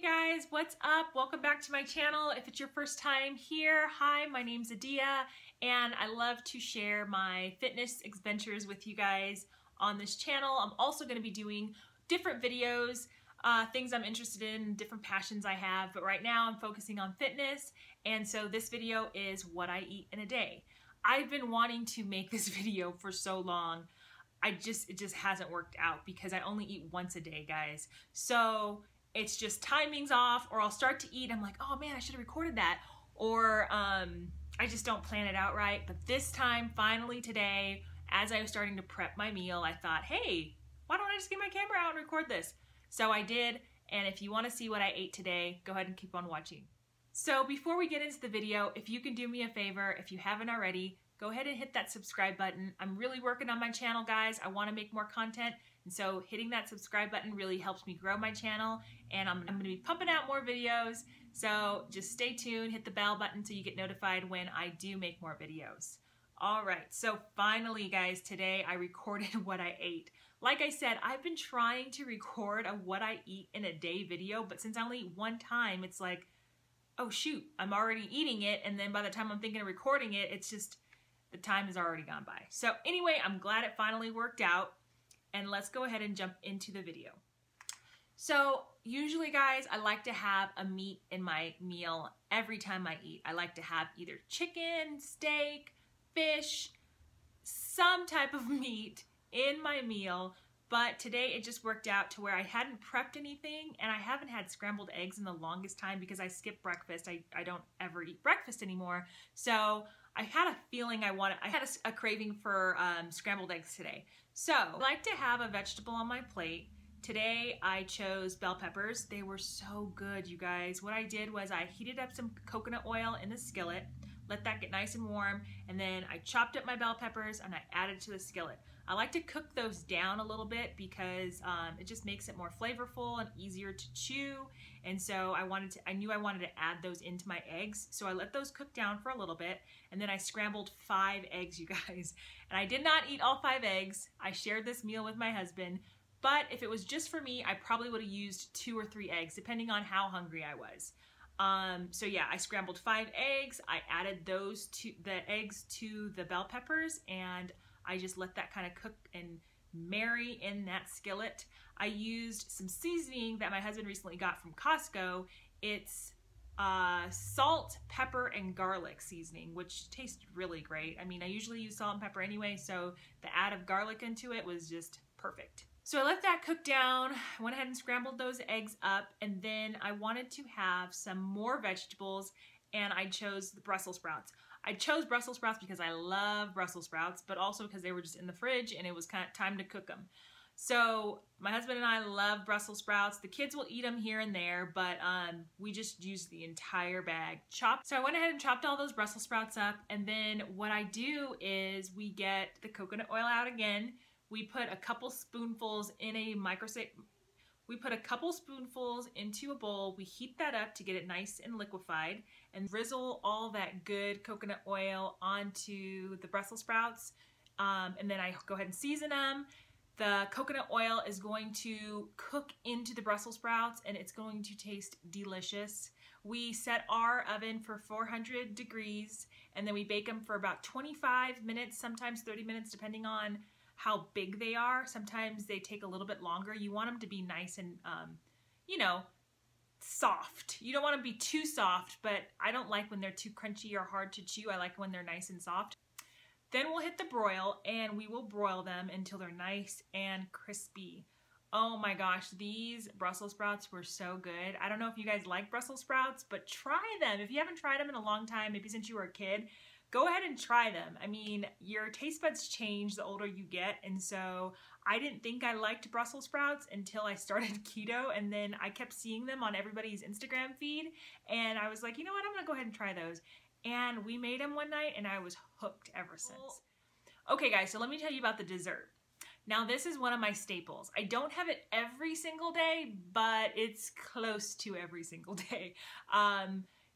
Guys, what's up? Welcome back to my channel. If it's your first time here, hi, my name's Adia and I love to share my fitness adventures with you guys on this channel. I'm also going to be doing different videos, things I'm interested in, different passions I have, but right now I'm focusing on fitness, and so this video is what I eat in a day. I've been wanting to make this video for so long. It just hasn't worked out because I only eat once a day, guys. So it's just timing's off, or I'll start to eat, I'm like, oh man, I should have recorded that, or I just don't plan it out right. But this time, finally today, as I was starting to prep my meal, I thought, hey, why don't I just get my camera out and record this? So I did, and if you want to see what I ate today, go ahead and keep on watching. So before we get into the video, if you can do me a favor, if you haven't already, go ahead and hit that subscribe button. I'm really working on my channel, guys. I want to make more content, and so hitting that subscribe button really helps me grow my channel, and I'm going to be pumping out more videos. So just stay tuned, hit the bell button so you get notified when I do make more videos. All right, so finally, guys, today I recorded what I ate. Like I said, I've been trying to record a what I eat in a day video, but since I only eat one time, it's like, oh shoot, I'm already eating it, and then by the time I'm thinking of recording it, it's just, the time has already gone by. So anyway, I'm glad it finally worked out, and let's go ahead and jump into the video. So usually, guys, I like to have a meat in my meal every time I eat. I like to have either chicken, steak, fish, some type of meat in my meal, but today it just worked out to where I hadn't prepped anything, and I haven't had scrambled eggs in the longest time because I skipped breakfast. I don't ever eat breakfast anymore. So I had a feeling I had a craving for scrambled eggs today. So I like to have a vegetable on my plate. Today I chose bell peppers. They were so good, you guys. What I did was I heated up some coconut oil in the skillet, let that get nice and warm, and then I chopped up my bell peppers and I added to the skillet. I like to cook those down a little bit because it just makes it more flavorful and easier to chew. And so I knew I wanted to add those into my eggs. So I let those cook down for a little bit, and then I scrambled 5 eggs, you guys. And I did not eat all 5 eggs. I shared this meal with my husband, but if it was just for me, I probably would have used 2 or 3 eggs, depending on how hungry I was. So yeah, I scrambled 5 eggs. I added the eggs to the bell peppers, and I just let that kind of cook and marry in that skillet. I used some seasoning that my husband recently got from Costco. It's salt, pepper, and garlic seasoning, which tastes really great. I mean, I usually use salt and pepper anyway, so the add of garlic into it was just perfect. So I let that cook down, I went ahead and scrambled those eggs up, and then I wanted to have some more vegetables, and I chose the Brussels sprouts. I chose Brussels sprouts because I love Brussels sprouts, but also because they were just in the fridge and it was kind of time to cook them. So my husband and I love Brussels sprouts. The kids will eat them here and there, but we just used the entire bag chopped. So I went ahead and chopped all those Brussels sprouts up, and then what I do is we get the coconut oil out again. We put a couple spoonfuls in a We put a couple spoonfuls into a bowl. We heat that up to get it nice and liquefied, and drizzle all that good coconut oil onto the Brussels sprouts. And then I go ahead and season them. The coconut oil is going to cook into the Brussels sprouts, and it's going to taste delicious. We set our oven for 400 degrees, and then we bake them for about 25 minutes, sometimes 30 minutes, depending on how big they are. Sometimes they take a little bit longer. You want them to be nice and, you know, soft. You don't want to be too soft, but I don't like when they're too crunchy or hard to chew. I like when they're nice and soft. Then we'll hit the broil, and we will broil them until they're nice and crispy. Oh my gosh, these Brussels sprouts were so good. I don't know if you guys like Brussels sprouts, but try them. If you haven't tried them in a long time, maybe since you were a kid, go ahead and try them. I mean, your taste buds change the older you get, and so I didn't think I liked Brussels sprouts until I started keto, and then I kept seeing them on everybody's Instagram feed, and I was like, you know what, I'm gonna go ahead and try those. And we made them one night, and I was hooked ever since. Okay guys, so let me tell you about the dessert. Now this is one of my staples. I don't have it every single day, but it's close to every single day.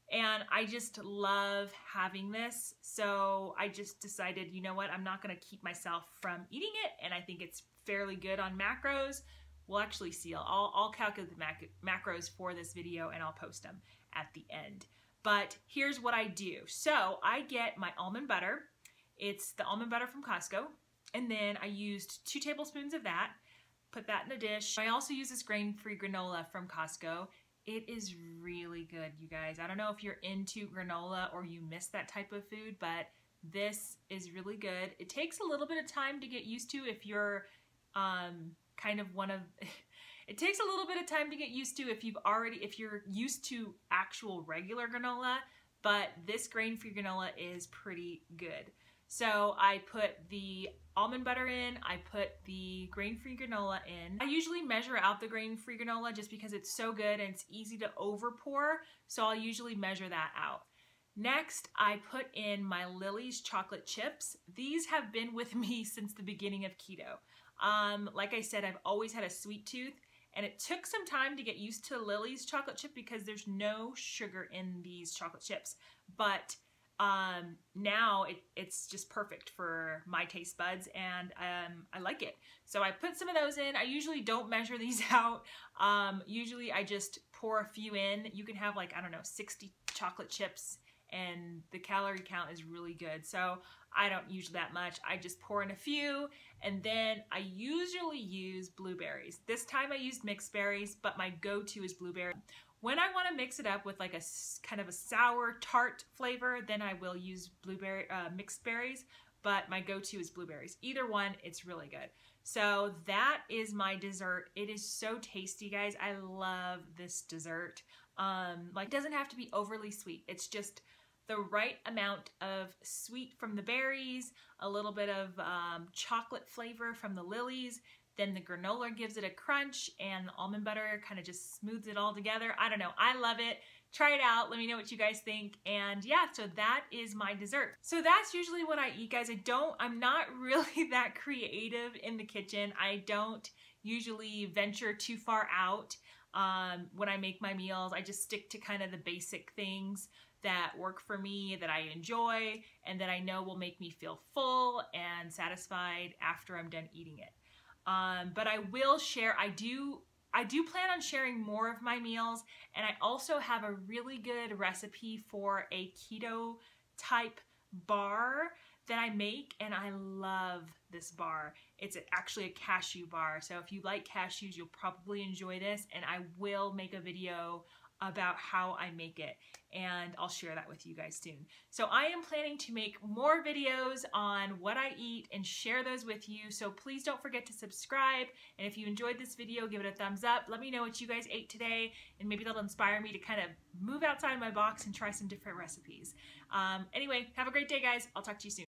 And I just love having this, so I just decided, you know what, I'm not gonna keep myself from eating it, and I think it's fairly good on macros. We'll actually see. I'll calculate the macros for this video and I'll post them at the end. But here's what I do. So I get my almond butter. It's the almond butter from Costco. And then I used 2 tablespoons of that. Put that in a dish. I also use this grain-free granola from Costco. It is really good, you guys. I don't know if you're into granola or you miss that type of food, but this is really good. It takes a little bit of time to get used to if you're it takes a little bit of time to get used to if you're used to actual regular granola, but this grain-free granola is pretty good. So I put the almond butter in, I put the grain-free granola in. I usually measure out the grain-free granola just because it's so good and it's easy to over pour, so I'll usually measure that out. Next, I put in my Lily's chocolate chips. These have been with me since the beginning of keto. Like I said, I've always had a sweet tooth, and it took some time to get used to Lily's chocolate chip because there's no sugar in these chocolate chips. But now it's just perfect for my taste buds, and I like it. So I put some of those in. I usually don't measure these out. Usually I just pour a few in. You can have, like, I don't know, 60 chocolate chips, and the calorie count is really good. So I don't use that much. I just pour in a few, and then I usually use blueberries. This time I used mixed berries, but my go-to is blueberry. When I want to mix it up with like a kind of a sour tart flavor, then I will use mixed berries, but my go-to is blueberries. Either one, it's really good. So that is my dessert. It is so tasty, guys. I love this dessert. Like, it doesn't have to be overly sweet. It's just the right amount of sweet from the berries, a little bit of chocolate flavor from the Lily's, then the granola gives it a crunch, and the almond butter kind of just smooths it all together. I don't know, I love it. Try it out, let me know what you guys think. And yeah, so that is my dessert. So that's usually what I eat, guys. I'm not really that creative in the kitchen. I don't usually venture too far out when I make my meals. I just stick to kind of the basic things that work for me, that I enjoy, and that I know will make me feel full and satisfied after I'm done eating it. But I will share, I do plan on sharing more of my meals, and I also have a really good recipe for a keto type bar that I make, and I love this bar. It's actually a cashew bar, so if you like cashews, you'll probably enjoy this, and I will make a video about how I make it, and I'll share that with you guys soon. So I am planning to make more videos on what I eat and share those with you, so please don't forget to subscribe, and if you enjoyed this video, give it a thumbs up. Let me know what you guys ate today, and maybe that'll inspire me to kind of move outside my box and try some different recipes. Anyway, have a great day, guys. I'll talk to you soon.